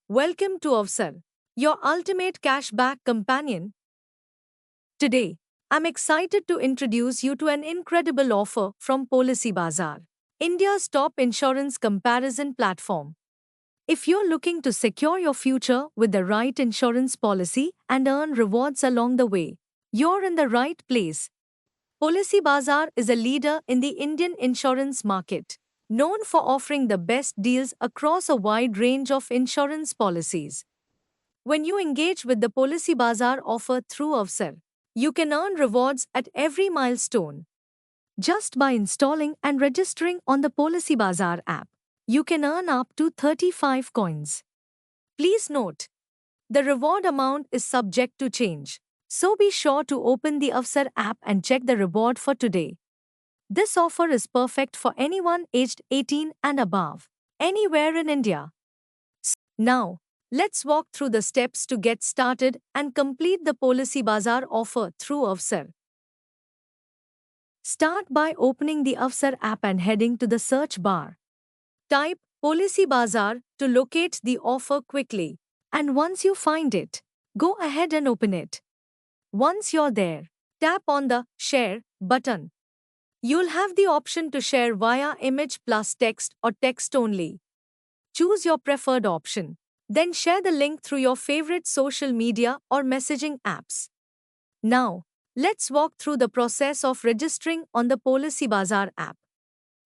Welcome to Avsar, your ultimate cashback companion. Today, I'm excited to introduce you to an incredible offer from Policy Bazaar, India's top insurance comparison platform. If you're looking to secure your future with the right insurance policy and earn rewards along the way, you're in the right place. Policy Bazaar is a leader in the Indian insurance market, known for offering the best deals across a wide range of insurance policies. When you engage with the Policy Bazaar offer through Avsar, you can earn rewards at every milestone. Just by installing and registering on the Policy Bazaar app, you can earn up to 35 coins. Please note, the reward amount is subject to change, so be sure to open the Avsar app and check the reward for today. This offer is perfect for anyone aged 18 and above, anywhere in India. Now, let's walk through the steps to get started and complete the Policy Bazaar offer through Avsar. Start by opening the Avsar app and heading to the search bar. Type Policy Bazaar to locate the offer quickly, and once you find it, go ahead and open it. Once you're there, tap on the Share button. You'll have the option to share via image plus text or text only. Choose your preferred option. Then share the link through your favorite social media or messaging apps. Now, let's walk through the process of registering on the Policy Bazaar app.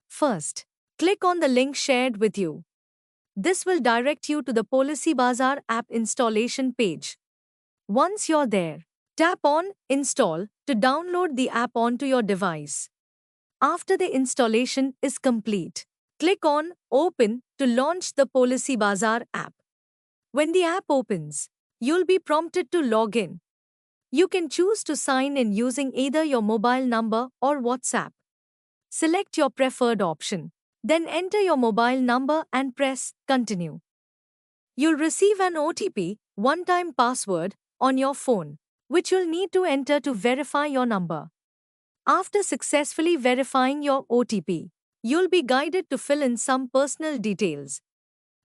First, click on the link shared with you. This will direct you to the Policy Bazaar app installation page. Once you're there, tap on Install to download the app onto your device. After the installation is complete, click on Open to launch the Policy Bazaar app. When the app opens, you'll be prompted to log in. You can choose to sign in using either your mobile number or WhatsApp. Select your preferred option, then enter your mobile number and press Continue. You'll receive an OTP, one-time password, on your phone, which you'll need to enter to verify your number. After successfully verifying your OTP, you'll be guided to fill in some personal details.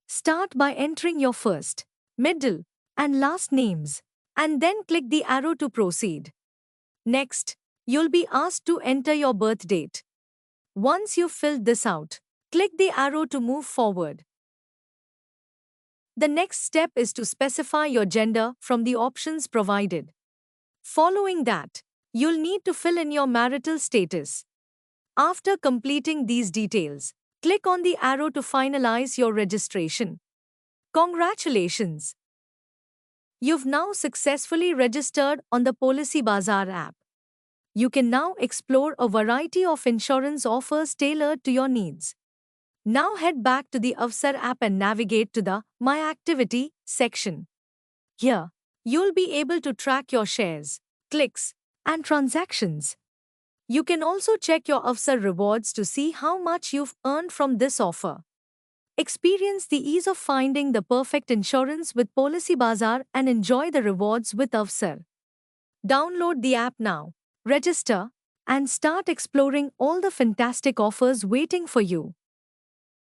Start by entering your first, middle, and last names, and then click the arrow to proceed. Next, you'll be asked to enter your birth date. Once you've filled this out, click the arrow to move forward. The next step is to specify your gender from the options provided. Following that, you'll need to fill in your marital status. After completing these details, click on the arrow to finalize your registration. Congratulations! You've now successfully registered on the Policy Bazaar app. You can now explore a variety of insurance offers tailored to your needs. Now head back to the Avsar app and navigate to the My Activity section. Here, you'll be able to track your shares, clicks, and transactions. You can also check your Avsar rewards to see how much you've earned from this offer. Experience the ease of finding the perfect insurance with Policy Bazaar and enjoy the rewards with Avsar. Download the app now, register, and start exploring all the fantastic offers waiting for you.